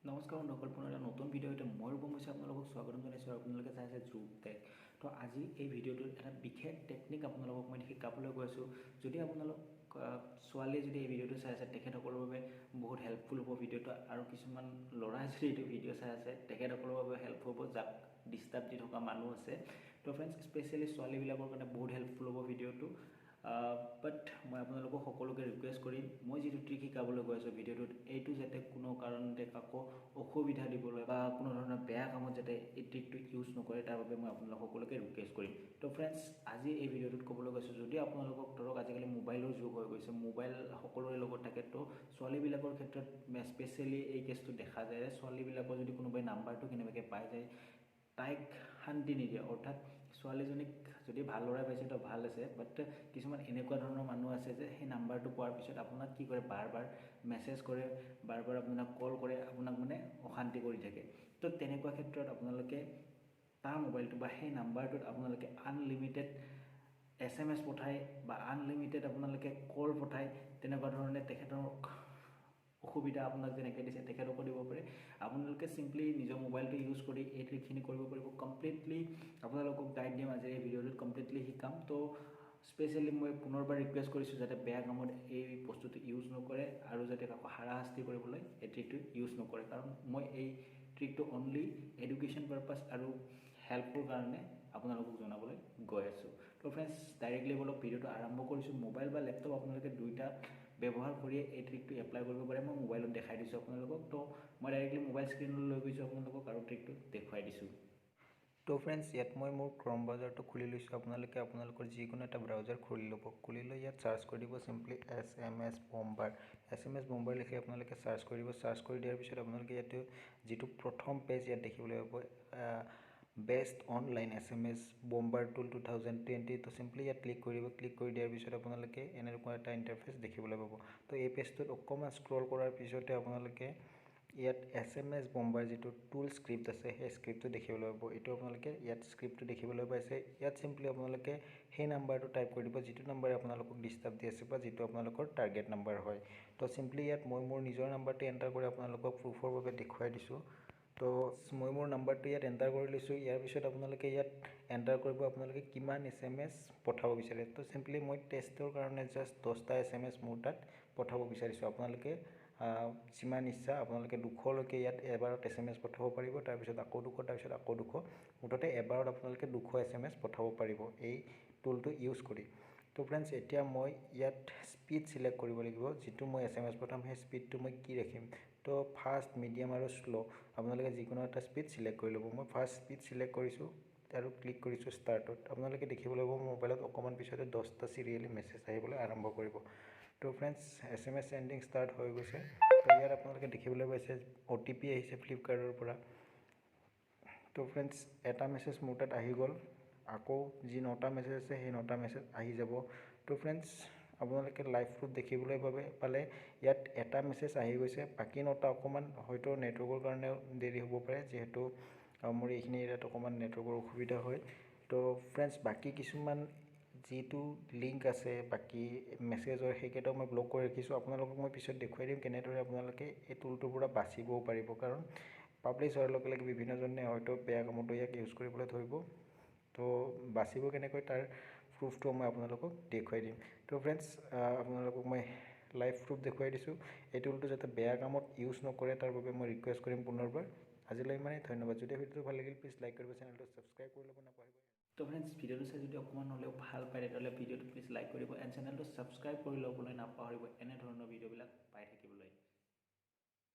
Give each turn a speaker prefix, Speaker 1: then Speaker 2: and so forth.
Speaker 1: নমস্কাৰ বন্ধুসকল, পুনৰ এটা নতুন ভিডিঅ'তে মই ৰূপমৈছে আপোনালোকক স্বাগতম জনাইছোঁ। আপোনালোকে চাইছে জুম টেক। তো আজি এই ভিডিঅ'টোত এটা বিশেষ টেকনিক আপোনালোকক মই শিকাবলৈ গৈ আছোঁ। যদি আপোনালোক ছোৱালীয়ে যদি এই ভিডিঅ'টো চাই আছে, তেখেতসকলৰ বাবে বহুত হেল্পফুল হ'ব ভিডিঅ'টো। আৰু কিছুমান ল'ৰাই যদি এইটো ভিডিঅ' চাই আছে, তেখেতসকলৰ বাবে হেল্পফুল হ'ব, যাক ডিষ্টাৰ্ব দি থকা মানুহ আছে। তো ফ্ৰেণ্ডছ, স্পেচিয়েলি ছোৱালীবিলাকৰ কাৰণে বহুত হেল্পফুল হ'ব ভিডিঅ'টো। বাট মই আপোনালোকক সকলোকে ৰিকুৱেষ্ট কৰিম, মই যিটো ট্ৰিক শিকাবলৈ গৈ আছোঁ ভিডিঅ'টোত, এইটো যাতে কোনো কাৰণতে কাকো অসুবিধা দিবলৈ বা কোনো ধৰণৰ বেয়া কামত যাতে এই ট্ৰিকটো ইউজ নকৰে, তাৰ বাবে মই আপোনালোক সকলোকে ৰিকুৱেষ্ট কৰিম। তো ফ্ৰেণ্ডছ, আজি এই ভিডিঅ'টোত ক'বলৈ গৈছোঁ, যদি আপোনালোকক ধৰক আজিকালি মোবাইলৰ যুগ হৈ গৈছে, মোবাইল সকলোৰে লগত থাকে। তো ছোৱালীবিলাকৰ ক্ষেত্ৰত স্পেচিয়েলি এই কেছটো দেখা যায় যে ছোৱালীবিলাকৰ যদি কোনোবাই নাম্বাৰটো কেনেবাকৈ পাই যায়, তাইক শান্তি নিদিয়ে। অৰ্থাৎ ছোৱালীজনীক যদি ভাল ল'ৰাই পাইছে তো ভাল আছে, বাট কিছুমান এনেকুৱা ধৰণৰ মানুহ আছে যে সেই নাম্বাৰটো পোৱাৰ পিছত আপোনাক কি কৰে, বাৰ বাৰ মেছেজ কৰে, বাৰ বাৰ আপোনাক কল কৰে, আপোনাক মানে অশান্তি কৰি থাকে। তো তেনেকুৱা ক্ষেত্ৰত আপোনালোকে তাৰ মোবাইলটো বা সেই নাম্বাৰটোত আপোনালোকে আনলিমিটেড SMS পঠায় বা আনলিমিটেড আপোনালোকে কল পঠায়। তেনেকুৱা ধৰণে তেখেতৰ অসুবিধা আপোনাক যেনেকৈ দিছে তেখেতকো দিব পাৰে। আপোনালোকে চিম্পলি নিজৰ মোবাইলটো ইউজ কৰি এই ট্ৰিকখিনি কৰিব পাৰিব। কমপ্লিটলি আপোনালোকক গাইড দিম, আজি এই ভিডিঅ'টোত কমপ্লিটলি শিকাম। তো স্পেচিয়েলি মই পুনৰবাৰ ৰিকুৱেষ্ট কৰিছোঁ যাতে বেয়া কামত এই বস্তুটো ইউজ নকৰে আৰু যাতে কাকো হাৰাশাস্তি কৰিবলৈ এই ট্ৰিকটো ইউজ নকৰে। কাৰণ মই এই ট্ৰিকটো অনলি এডুকেশ্যন পাৰপাছ আৰু হেল্পৰ কাৰণে আপোনালোকক জনাবলৈ গৈ আছোঁ। তো ফ্ৰেণ্ডছ, ডাইৰেক্টলি অলপ ভিডিঅ'টো আৰম্ভ কৰিছোঁ। মোবাইল বা লেপটপ আপোনালোকে দুইটা ব্যৱহাৰ কৰিয়ে এই ট্ৰিকটো এপ্লাই কৰিব পাৰে। মই মোবাইলত দেখাই দিছোঁ আপোনালোকক। তো মই ডাইৰেক্টলি মোবাইল স্ক্ৰীণলৈ লৈ গৈছোঁ আপোনালোকক আৰু ট্ৰিকটো দেখুৱাই দিছোঁ। তো ফ্ৰেণ্ডছ, ইয়াত মই মোৰ ক্ৰম ব্ৰাউজাৰটো খুলি লৈছোঁ। আপোনালোকৰ যিকোনো এটা ব্ৰাউজাৰ খুলি ল'ব। খুলি লৈ ইয়াত চাৰ্চ কৰি দিব চিম্পলি SMS বম্বাৰ। SMS বম্বাৰ লিখি আপোনালোকে চাৰ্চ কৰি দিব। চাৰ্চ কৰি দিয়াৰ পিছত আপোনালোকে ইয়াতে যিটো প্ৰথম পেজ ইয়াত দেখিবলৈ পাব, বেষ্ট অনলাইন SMS বম্বাৰ টুল 2020। তো চিম্পলি ইয়াত ক্লিক কৰি দিব। ক্লিক কৰি দিয়াৰ পিছত আপোনালোকে এনেকুৱা এটা ইণ্টাৰফেচ দেখিবলৈ পাব। তো এই পেজটোত অকণমান স্ক্ৰল কৰাৰ পিছতে আপোনালোকে ইয়াত SMS বম্বাৰ যিটো টুল স্ক্ৰিপ্ট আছে, সেই স্ক্ৰিপ্টটো দেখিবলৈ পাব। এইটো আপোনালোকে ইয়াত স্ক্ৰিপ্টটো দেখিবলৈ পাইছে। ইয়াত চিম্পলি আপোনালোকে সেই নাম্বাৰটো টাইপ কৰি দিব, যিটো নাম্বাৰে আপোনালোকক ডিষ্টাৰ্ব দি আছে বা যিটো আপোনালোকৰ টাৰ্গেট নাম্বাৰ হয়। তো চিম্পলি ইয়াত মই মোৰ নিজৰ নাম্বাৰটো এণ্টাৰ কৰি আপোনালোকক প্ৰুফৰ বাবে দেখুৱাই দিছোঁ। তো মই মোৰ নাম্বাৰটো ইয়াত এণ্টাৰ কৰি লৈছোঁ। ইয়াৰ পিছত আপোনালোকে ইয়াত এণ্টাৰ কৰিব আপোনালোকে কিমান SMS পঠাব বিচাৰে। তো চিম্পলি মই টেষ্টৰ কাৰণে জাষ্ট 10টা SMS মোৰ তাত পঠাব বিচাৰিছোঁ। আপোনালোকে যিমান ইচ্ছা আপোনালোকে 200লৈকে ইয়াত এবাৰত SMS পঠাব পাৰিব। তাৰপিছত আকৌ 200, তাৰপিছত আকৌ 200, মুঠতে এবাৰত আপোনালোকে 200 SMS পঠাব পাৰিব এই টুলটো ইউজ কৰি। তো ফ্ৰেণ্ডছ, এতিয়া মই ইয়াত স্পীড ছিলেক্ট কৰিব লাগিব। যিটো মই SMS পঠাম সেই স্পীডটো মই কি ৰাখিম। তো ফাষ্ট, মিডিয়াম আৰু শ্ল' আপোনালোকে যিকোনো এটা স্পীড ছিলেক্ট কৰি ল'ব। মই ফাষ্ট স্পীড ছিলেক্ট কৰিছোঁ আৰু ক্লিক কৰিছোঁ ষ্টাৰ্টত। আপোনালোকে দেখিবলৈ পাব মোবাইলত অকণমান পিছতে 10টা চিৰিয়েলি মেছেজ আহিবলৈ আৰম্ভ কৰিব। তো ফ্ৰেণ্ডছ, SMS চেণ্ডিং ষ্টাৰ্ট হৈ গৈছে। তো ইয়াত আপোনালোকে দেখিবলৈ পাইছে OTP আহিছে ফ্লিপকাৰ্টৰ পৰা। তো ফ্ৰেণ্ডছ, এটা মেছেজ মোৰ তাত আহি গ'ল। আকৌ যি 9টা মেছেজ আছে সেই 9টা মেছেজ আহি যাব। তো ফ্ৰেণ্ডছ, আপোনালোকে লাইভ প্ৰুফ দেখিবলৈ পালে ইয়াত এটা মেছেজ আহি গৈছে। বাকী 9টা অকণমান হয়তো নেটৱৰ্কৰ কাৰণে দেৰি হ'ব পাৰে, যিহেতু মোৰ এইখিনি এৰিয়াত অকণমান নেটৱৰ্কৰ অসুবিধা হয়। তো ফ্ৰেণ্ডছ, বাকী কিছুমান যিটো লিংক আছে বাকী মেছেজৰ, সেইকেইটাও মই ব্লক কৰি ৰাখিছোঁ। আপোনালোকক মই পিছত দেখুৱাই দিম কেনেদৰে আপোনালোকে এই টুলটোৰ পৰা বাচিবও পাৰিব। কাৰণ পাব্লিছ হোৱাৰ লগে লগে বিভিন্নজনে হয়তো বেয়া কামতো ইয়াক ইউজ কৰিবলৈ ধৰিব। তো বাচিব কেনেকৈ তাৰ প্ৰুফটো মই আপোনালোকক দেখুৱাই দিম। তো ফ্ৰেণ্ডছ, আপোনালোকক মই লাইভ প্ৰুফ দেখুৱাই দিছোঁ। এই টুলটো যাতে বেয়া কামত ইউজ নকৰে তাৰ বাবে মই ৰিকুৱেষ্ট কৰিম পুনৰবাৰ। আজিলৈ ইমানেই, ধন্যবাদ। যদি ভিডিঅ'টো ভাল লাগিল প্লিজ লাইক কৰিব, চেনেলটো ছাবস্ক্ৰাইব কৰি ল'ব নাপাহৰিব। তো ফ্ৰেণ্ডছ, ভিডিঅ'টো চাই যদি অকণমান হ'লেও ভাল পায় তেতিয়াহ'লে ভিডিঅ'টো প্লিজ লাইক কৰিব এণ্ড চেনেলটো ছাবস্ক্ৰাইব কৰি ল'বলৈ নাপাহৰিব এনেধৰণৰ ভিডিঅ'বিলাক পাই থাকিবলৈ।